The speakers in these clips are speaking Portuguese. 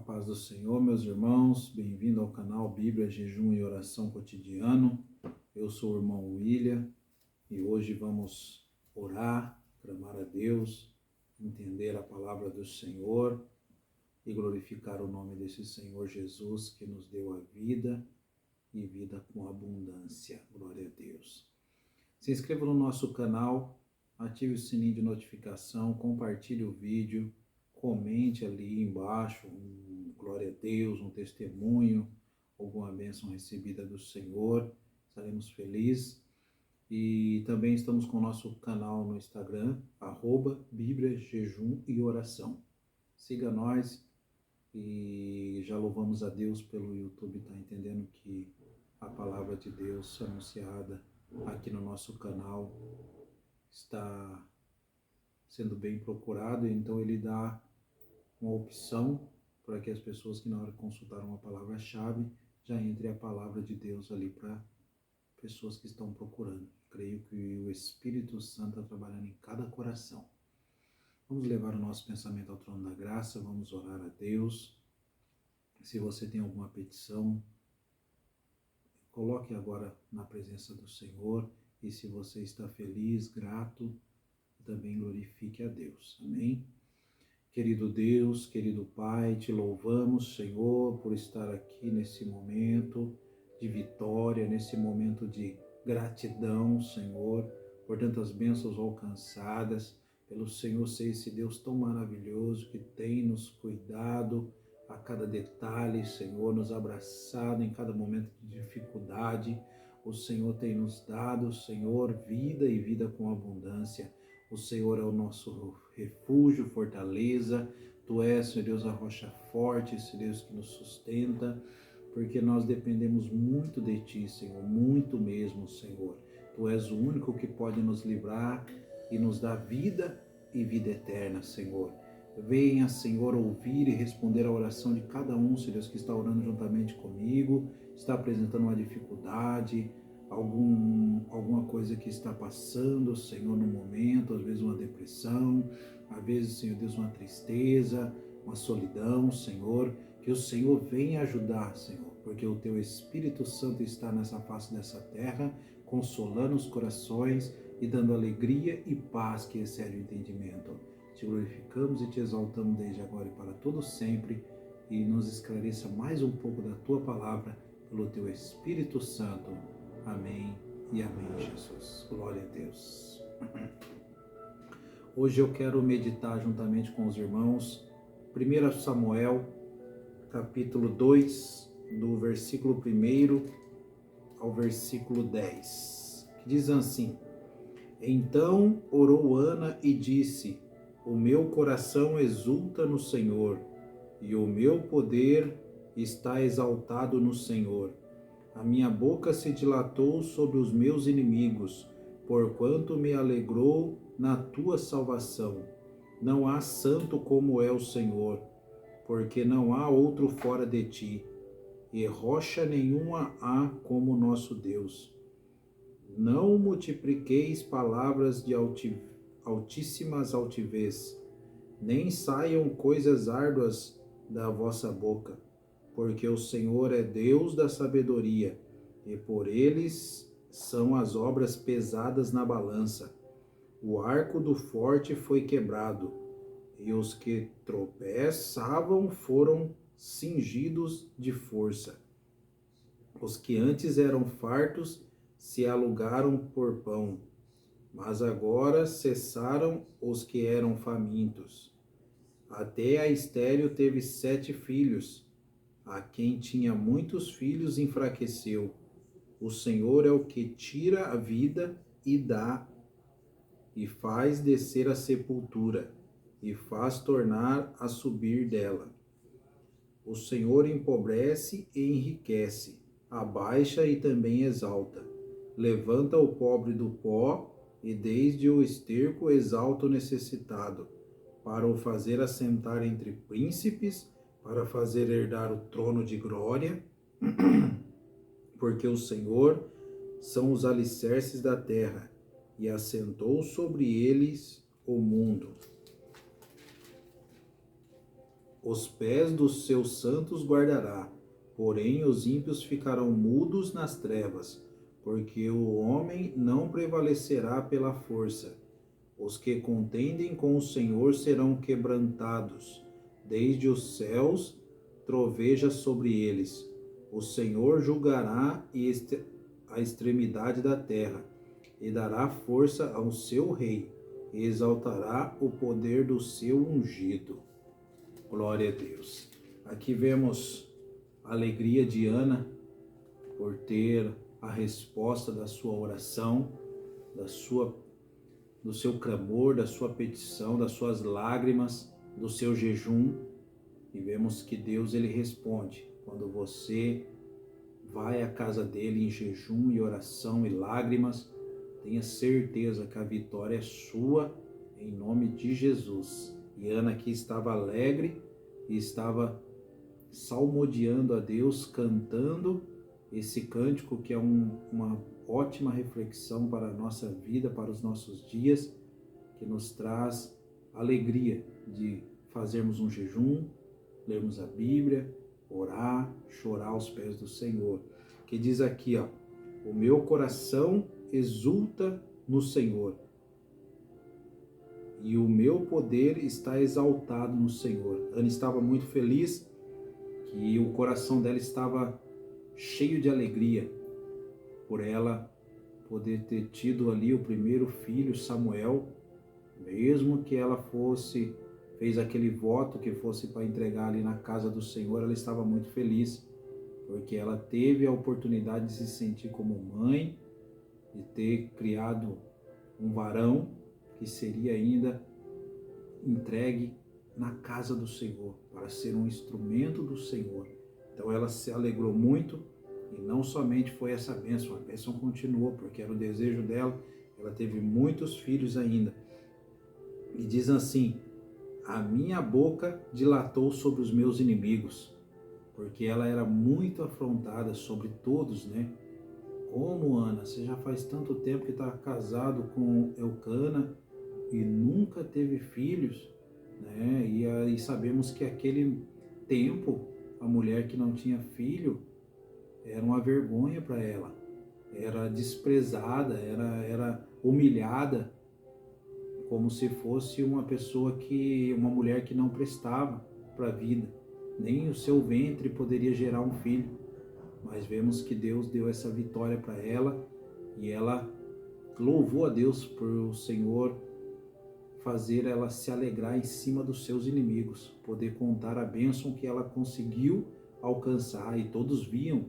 paz do Senhor, meus irmãos, bem-vindo ao canal Bíblia, Jejum e Oração Cotidiano. Eu sou o irmão William e hoje vamos orar, clamar a Deus, entender a palavra do Senhor e glorificar o nome desse Senhor Jesus que nos deu a vida e vida com abundância. Glória a Deus. Se inscreva no nosso canal, ative o sininho de notificação, compartilhe o vídeo, comente ali embaixo, glória a Deus, um testemunho, alguma bênção recebida do Senhor, estaremos felizes. E também estamos com o nosso canal no Instagram, @Bíblia, Jejum e Oração. Siga nós e já louvamos a Deus pelo YouTube, tá entendendo que a palavra de Deus anunciada aqui no nosso canal está sendo bem procurado, então ele dá uma opção para que as pessoas que na hora consultaram uma palavra-chave já entre a palavra de Deus ali para pessoas que estão procurando. Creio que o Espírito Santo está trabalhando em cada coração. Vamos levar o nosso pensamento ao trono da graça, vamos orar a Deus. Se você tem alguma petição, coloque agora na presença do Senhor, e se você está feliz, grato, também glorifique a Deus. Amém? Querido Deus, querido Pai, te louvamos, Senhor, por estar aqui nesse momento de vitória, nesse momento de gratidão, Senhor, por tantas bênçãos alcançadas, pelo Senhor ser esse Deus tão maravilhoso que tem nos cuidado a cada detalhe, Senhor, nos abraçado em cada momento de dificuldade. O Senhor tem nos dado, Senhor, vida e vida com abundância. O Senhor é o nosso refúgio, fortaleza. Tu és, Senhor Deus, a rocha forte, esse Deus que nos sustenta, porque nós dependemos muito de Ti, Senhor, muito mesmo, Senhor. Tu és o único que pode nos livrar e nos dar vida e vida eterna, Senhor. Venha, Senhor, ouvir e responder a oração de cada um, Senhor Deus, que está orando juntamente comigo, está apresentando uma dificuldade, alguma coisa que está passando, Senhor, no momento, às vezes uma depressão, às vezes, Senhor Deus, uma tristeza, uma solidão, Senhor, que o Senhor venha ajudar, Senhor, porque o Teu Espírito Santo está nessa face dessa terra, consolando os corações e dando alegria e paz que excede o entendimento. Te glorificamos e te exaltamos desde agora e para todo sempre, e nos esclareça mais um pouco da Tua palavra pelo Teu Espírito Santo. Amém e amém, Jesus. Glória a Deus. Hoje eu quero meditar juntamente com os irmãos 1 Samuel, capítulo 2, do versículo 1 ao versículo 10, que diz assim: Então orou Ana e disse: O meu coração exulta no Senhor, e o meu poder está exaltado no Senhor. A minha boca se dilatou sobre os meus inimigos, porquanto me alegrou na tua salvação. Não há santo como é o Senhor, porque não há outro fora de ti, e rocha nenhuma há como nosso Deus. Não multipliqueis palavras de altíssimas altivez, nem saiam coisas árduas da vossa boca, porque o Senhor é Deus da sabedoria, e por eles são as obras pesadas na balança. O arco do forte foi quebrado, e os que tropeçavam foram cingidos de força. Os que antes eram fartos se alugaram por pão, mas agora cessaram os que eram famintos. Até a estéril teve 7 filhos. A quem tinha muitos filhos enfraqueceu. O Senhor é o que tira a vida e dá, e faz descer a sepultura, e faz tornar a subir dela. O Senhor empobrece e enriquece, abaixa e também exalta. Levanta o pobre do pó, e desde o esterco exalta o necessitado, para o fazer assentar entre príncipes, para fazer herdar o trono de glória, porque o Senhor são os alicerces da terra, e assentou sobre eles o mundo. Os pés dos seus santos guardará, porém os ímpios ficarão mudos nas trevas, porque o homem não prevalecerá pela força. Os que contendem com o Senhor serão quebrantados, desde os céus troveja sobre eles. O Senhor julgará a extremidade da terra, e dará força ao seu rei, e exaltará o poder do seu ungido. Glória a Deus. Aqui vemos a alegria de Ana por ter a resposta da sua oração, do seu clamor, da sua petição, das suas lágrimas, do seu jejum. E vemos que Deus ele responde quando você vai à casa dele em jejum e oração e lágrimas. Tenha certeza que a vitória é sua, em nome de Jesus. E Ana aqui estava alegre e estava salmodiando a Deus, cantando esse cântico que é uma ótima reflexão para a nossa vida, para os nossos dias, que nos traz alegria de fazermos um jejum, lermos a Bíblia, orar, chorar aos pés do Senhor. Que diz aqui, ó, o meu coração exulta no Senhor, e o meu poder está exaltado no Senhor. Ana estava muito feliz, que o coração dela estava cheio de alegria, por ela poder ter tido ali o primeiro filho, Samuel, mesmo que ela fez aquele voto que fosse para entregar ali na casa do Senhor, ela estava muito feliz, porque ela teve a oportunidade de se sentir como mãe, de ter criado um varão que seria ainda entregue na casa do Senhor, para ser um instrumento do Senhor. Então ela se alegrou muito, e não somente foi essa bênção, a bênção continuou, porque era o desejo dela, ela teve muitos filhos ainda. E diz assim, a minha boca dilatou sobre os meus inimigos, porque ela era muito afrontada sobre todos, né? Como, Ana, você já faz tanto tempo que está casado com Eucana e nunca teve filhos, né? E sabemos que aquele tempo, a mulher que não tinha filho era uma vergonha para ela, era desprezada, era humilhada, como se fosse uma mulher que não prestava para a vida, nem o seu ventre poderia gerar um filho. Mas vemos que Deus deu essa vitória para ela, e ela louvou a Deus por o Senhor fazer ela se alegrar em cima dos seus inimigos, poder contar a bênção que ela conseguiu alcançar. E todos viam,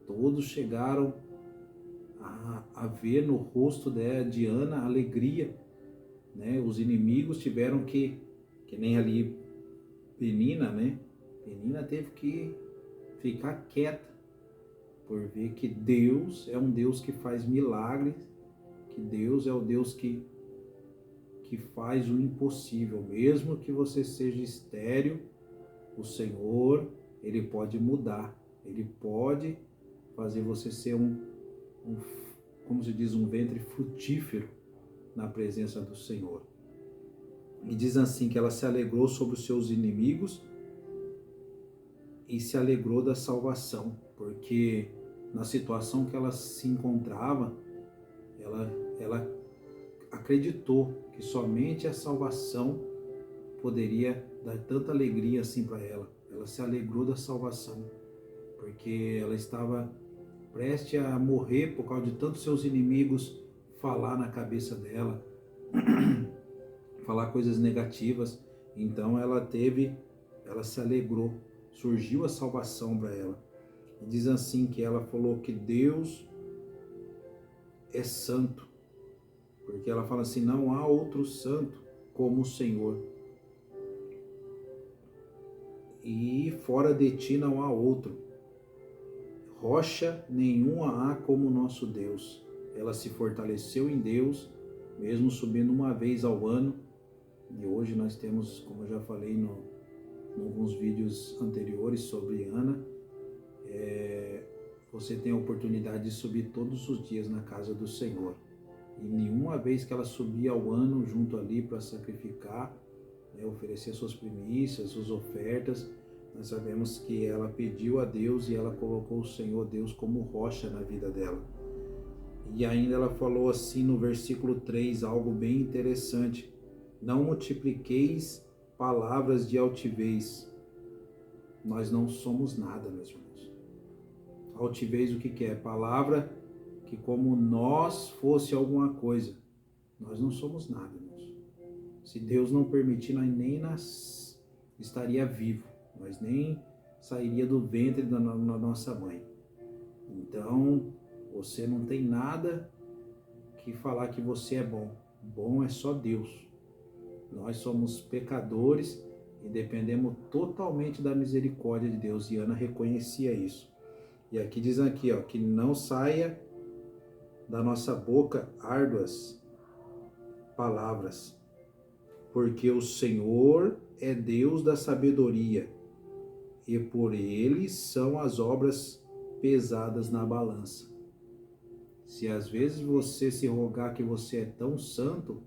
todos chegaram a ver no rosto de Ana alegria, né? Os inimigos tiveram que nem ali Penina, né? Penina teve que ficar quieta, por ver que Deus é um Deus que faz milagres, que Deus é o Deus que faz o impossível. Mesmo que você seja estéril, o Senhor, Ele pode mudar, Ele pode fazer você ser como se diz, um ventre frutífero na presença do Senhor. E diz assim, que ela se alegrou sobre os seus inimigos e se alegrou da salvação, porque na situação que ela se encontrava, ela acreditou que somente a salvação poderia dar tanta alegria assim para ela. Ela se alegrou da salvação, porque ela estava prestes a morrer por causa de tantos seus inimigos falar na cabeça dela, falar coisas negativas. Então ela se alegrou, surgiu a salvação para ela. E diz assim, que ela falou que Deus é santo, porque ela fala assim, não há outro santo como o Senhor, e fora de ti não há outro, rocha nenhuma há como o nosso Deus. Ela se fortaleceu em Deus, mesmo subindo uma vez ao ano. E hoje nós temos, como eu já falei em alguns vídeos anteriores sobre Ana, você tem a oportunidade de subir todos os dias na casa do Senhor. E nenhuma vez que ela subia ao ano junto ali para sacrificar, né, oferecer suas primícias, suas ofertas. Nós sabemos que ela pediu a Deus e ela colocou o Senhor Deus como rocha na vida dela. E ainda ela falou assim no versículo 3, algo bem interessante: não multipliqueis palavras de altivez. Nós não somos nada, meus irmãos. Altivez o que é? Palavra que como nós fosse alguma coisa. Nós não somos nada, irmãos. Se Deus não permitir, nós nem estaria vivo. Nós nem sairia do ventre da nossa mãe. Então, você não tem nada que falar que você é bom. Bom é só Deus. Nós somos pecadores e dependemos totalmente da misericórdia de Deus. E Ana reconhecia isso. E aqui diz aqui, ó, que não saia da nossa boca árduas palavras, porque o Senhor é Deus da sabedoria, e por ele são as obras pesadas na balança. Se às vezes você se rogar que você é tão santo,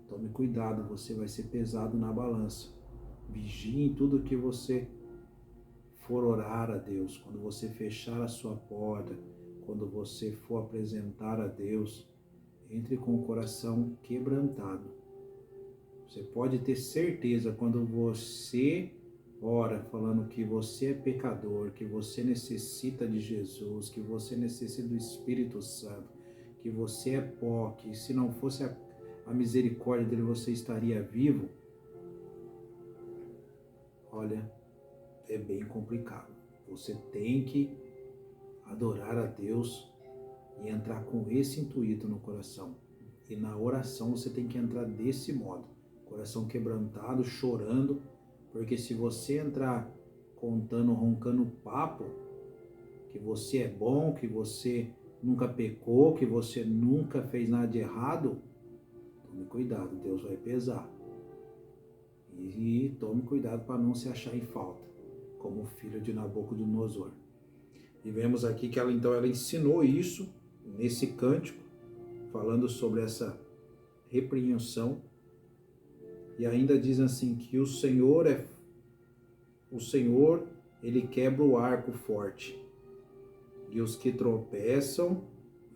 tome cuidado, você vai ser pesado na balança. Vigie em tudo que você for orar a Deus, quando você fechar a sua porta, quando você for apresentar a Deus, entre com o coração quebrantado. Você pode ter certeza, quando você ora falando que você é pecador, que você necessita de Jesus, que você necessita do Espírito Santo, que você é pó, que se não fosse a misericórdia dele você estaria vivo, olha, é bem complicado. Você tem que adorar a Deus e entrar com esse intuito no coração. E na oração você tem que entrar desse modo, coração quebrantado, chorando, porque se você entrar contando, roncando papo, que você é bom, que você nunca pecou, que você nunca fez nada de errado, tome cuidado, Deus vai pesar. E tome cuidado para não se achar em falta, como o filho de Nabucodonosor. E vemos aqui que ela ensinou isso nesse cântico, falando sobre essa repreensão. E ainda diz assim que o Senhor, ele quebra o arco forte, e os que tropeçam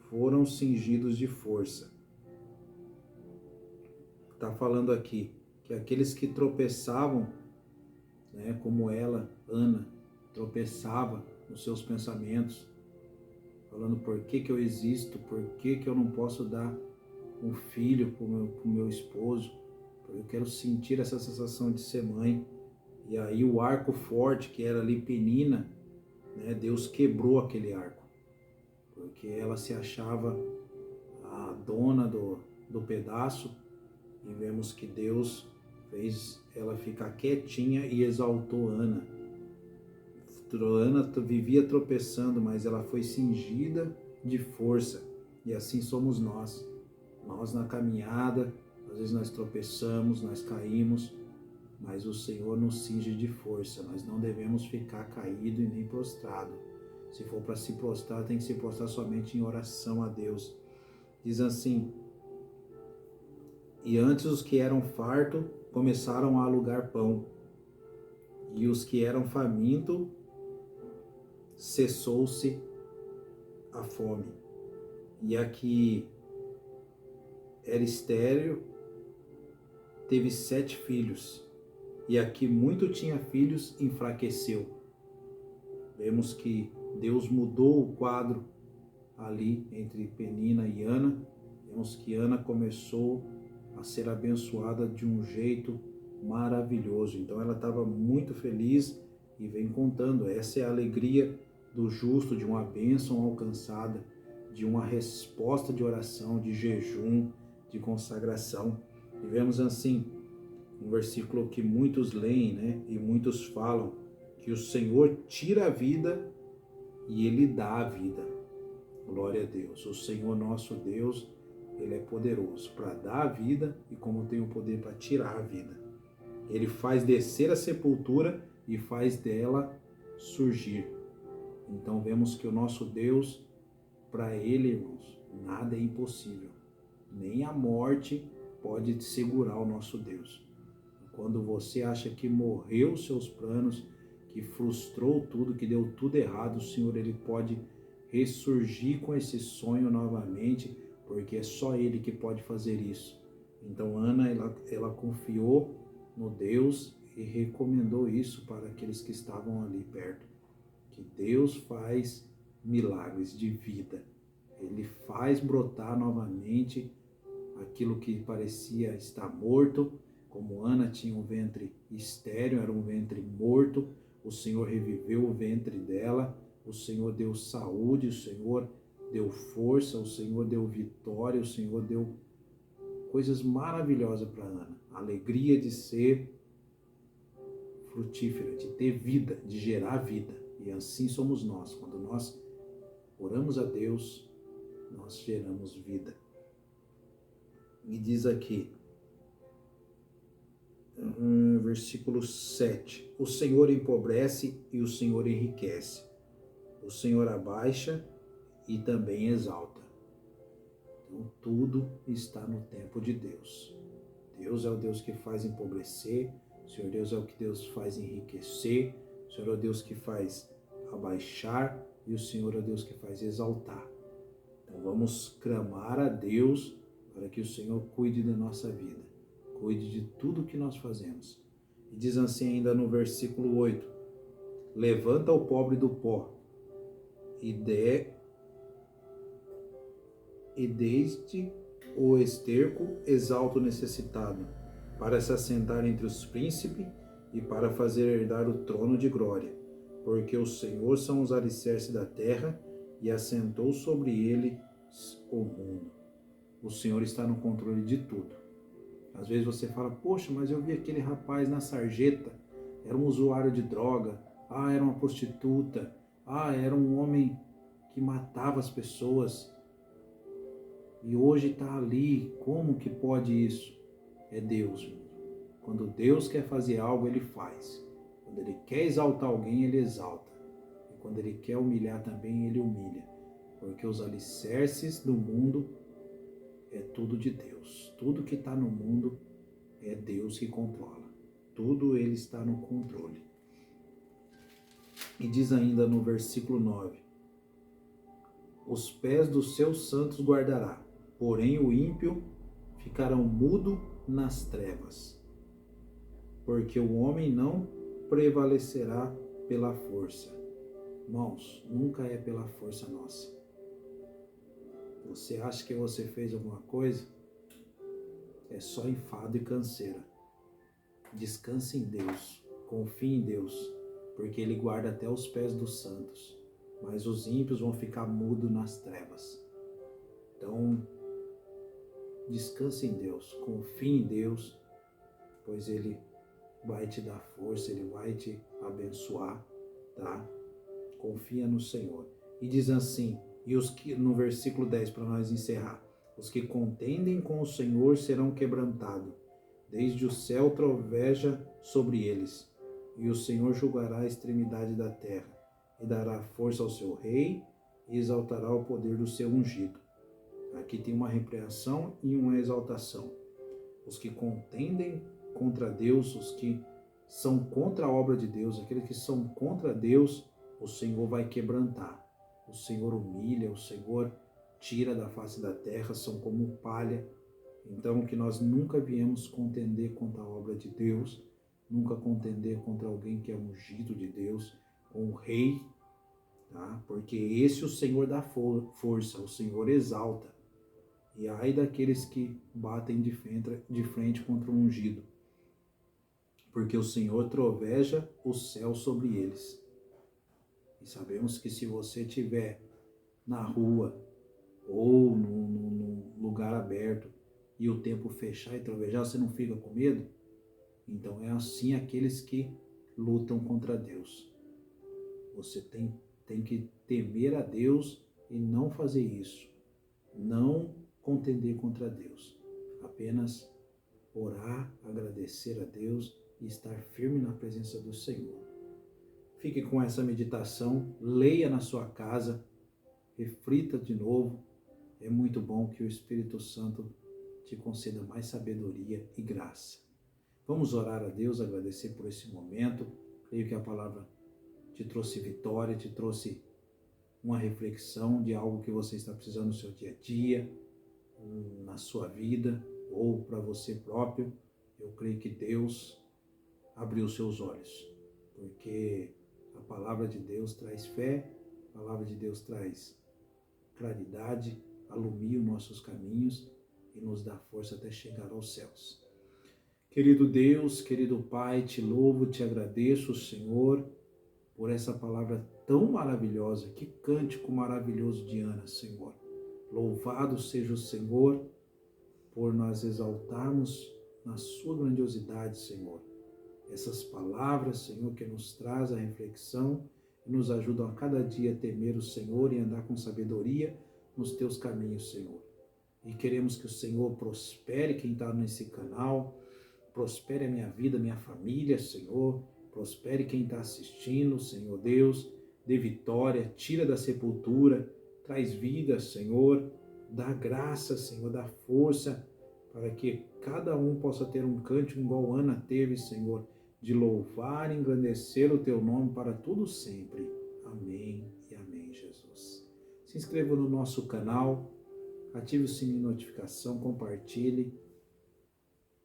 foram cingidos de força. Está falando aqui que aqueles que tropeçavam, né, como ela, Ana, tropeçava nos seus pensamentos, falando por que eu existo, por que eu não posso dar um filho para o meu esposo, eu quero sentir essa sensação de ser mãe. E aí o arco forte, que era ali Penina, né, Deus quebrou aquele arco, porque ela se achava a dona do pedaço, e vemos que Deus fez ela ficar quietinha e exaltou Ana. Ana vivia tropeçando, mas ela foi cingida de força, e assim somos nós. Nós na caminhada, às vezes nós tropeçamos, nós caímos, mas o Senhor nos cinge de força. Nós não devemos ficar caído e nem prostrado. Se for para se prostrar, tem que se prostrar somente em oração a Deus. Diz assim: e antes os que eram fartos começaram a alugar pão, e os que eram famintos cessou-se a fome. E a que era estéril teve 7 filhos, e a que muito tinha filhos enfraqueceu. Vemos que Deus mudou o quadro ali entre Penina e Ana. Vemos que Ana começou a ser abençoada de um jeito maravilhoso. Então ela estava muito feliz e vem contando. Essa é a alegria do justo, de uma bênção alcançada, de uma resposta de oração, de jejum, de consagração. E vemos assim, um versículo que muitos leem, né, e muitos falam, que o Senhor tira a vida e Ele dá a vida. Glória a Deus. O Senhor nosso Deus, Ele é poderoso para dar a vida e como tem o poder para tirar a vida. Ele faz descer a sepultura e faz dela surgir. Então vemos que o nosso Deus, para Ele, irmãos, nada é impossível. Nem a morte pode segurar o nosso Deus. Quando você acha que morreu os seus planos, que frustrou tudo, que deu tudo errado, o Senhor ele pode ressurgir com esse sonho novamente, porque é só Ele que pode fazer isso. Então Ana, ela confiou no Deus e recomendou isso para aqueles que estavam ali perto, que Deus faz milagres de vida. Ele faz brotar novamente aquilo que parecia estar morto, como Ana tinha um ventre estéril, era um ventre morto, o Senhor reviveu o ventre dela, o Senhor deu saúde, o Senhor deu força, o Senhor deu vitória, o Senhor deu coisas maravilhosas para Ana. A alegria de ser frutífera, de ter vida, de gerar vida. E assim somos nós. Quando nós oramos a Deus, nós geramos vida. E diz aqui, versículo 7, o Senhor empobrece e o Senhor enriquece. O Senhor abaixa e também exalta. Então, tudo está no tempo de Deus. Deus é o Deus que faz empobrecer, o Senhor Deus é o que Deus faz enriquecer, o Senhor é o Deus que faz abaixar e o Senhor é o Deus que faz exaltar. Então, vamos clamar a Deus para que o Senhor cuide da nossa vida, cuide de tudo que nós fazemos. E diz assim ainda no versículo 8, levanta o pobre do pó, e desde o esterco exalta o necessitado, para se assentar entre os príncipes e para fazer herdar o trono de glória. Porque o Senhor são os alicerces da terra e assentou sobre ele o mundo. O Senhor está no controle de tudo. Às vezes você fala, poxa, mas eu vi aquele rapaz na sarjeta, era um usuário de droga, era uma prostituta, era um homem que matava as pessoas e hoje está ali. Como que pode isso? É Deus. Quando Deus quer fazer algo, Ele faz. Quando Ele quer exaltar alguém, Ele exalta. E quando Ele quer humilhar também, Ele humilha. Porque os alicerces do mundo é tudo de Deus. Tudo que está no mundo é Deus que controla. Tudo Ele está no controle. E diz ainda no versículo 9, os pés dos seus santos guardará, porém o ímpio ficarão mudo nas trevas, porque o homem não prevalecerá pela força. Irmãos, nunca é pela força nossa. Você acha que você fez alguma coisa? É só enfado e canseira. Descanse em Deus, confie em Deus, porque Ele guarda até os pés dos santos, mas os ímpios vão ficar mudos nas trevas. Então, descanse em Deus, confie em Deus, pois Ele vai te dar força, Ele vai te abençoar, tá? Confia no Senhor. E diz assim, e os que, no versículo 10, para nós encerrar, os que contendem com o Senhor serão quebrantados, desde o céu troveja sobre eles, e o Senhor julgará a extremidade da terra, e dará força ao seu rei, e exaltará o poder do seu ungido. Aqui tem uma repreensão e uma exaltação. Os que contendem contra Deus, os que são contra a obra de Deus, aqueles que são contra Deus, o Senhor vai quebrantar. O Senhor humilha, o Senhor tira da face da terra, são como palha. Então, que nós nunca viemos contender contra a obra de Deus, nunca contender contra alguém que é ungido de Deus, um rei, tá? Porque esse o Senhor dá força, o Senhor exalta. E ai daqueles que batem de frente contra o ungido, porque o Senhor troveja o céu sobre eles. E sabemos que se você estiver na rua ou num lugar aberto e o tempo fechar e trovejar, você não fica com medo? Então é assim aqueles que lutam contra Deus. Você tem que temer a Deus e não fazer isso. Não contender contra Deus. Apenas orar, agradecer a Deus e estar firme na presença do Senhor. Fique com essa meditação, leia na sua casa, reflita de novo. É muito bom que o Espírito Santo te conceda mais sabedoria e graça. Vamos orar a Deus, agradecer por esse momento. Creio que a palavra te trouxe vitória, te trouxe uma reflexão de algo que você está precisando no seu dia a dia, na sua vida ou para você próprio. Eu creio que Deus abriu seus olhos, porque a palavra de Deus traz fé, a palavra de Deus traz claridade, alumia os nossos caminhos e nos dá força até chegar aos céus. Querido Deus, querido Pai, te louvo, te agradeço, Senhor, por essa palavra tão maravilhosa, que cântico maravilhoso de Ana, Senhor. Louvado seja o Senhor por nós exaltarmos na sua grandiosidade, Senhor. Essas palavras, Senhor, que nos traz a reflexão e nos ajudam a cada dia a temer o Senhor e andar com sabedoria nos teus caminhos, Senhor. E queremos que o Senhor prospere quem está nesse canal, prospere a minha vida, minha família, Senhor. Prospere quem está assistindo, Senhor Deus. Dê vitória, tira da sepultura, traz vida, Senhor. Dá graça, Senhor, dá força para que cada um possa ter um cântico igual Ana teve, Senhor, de louvar e engrandecer o teu nome para tudo sempre. Amém e amém, Jesus. Se inscreva no nosso canal, ative o sininho de notificação, compartilhe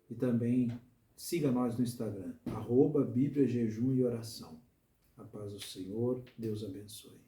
e também siga nós no Instagram, @Bíblia, Jejum e Oração. A paz do Senhor, Deus abençoe.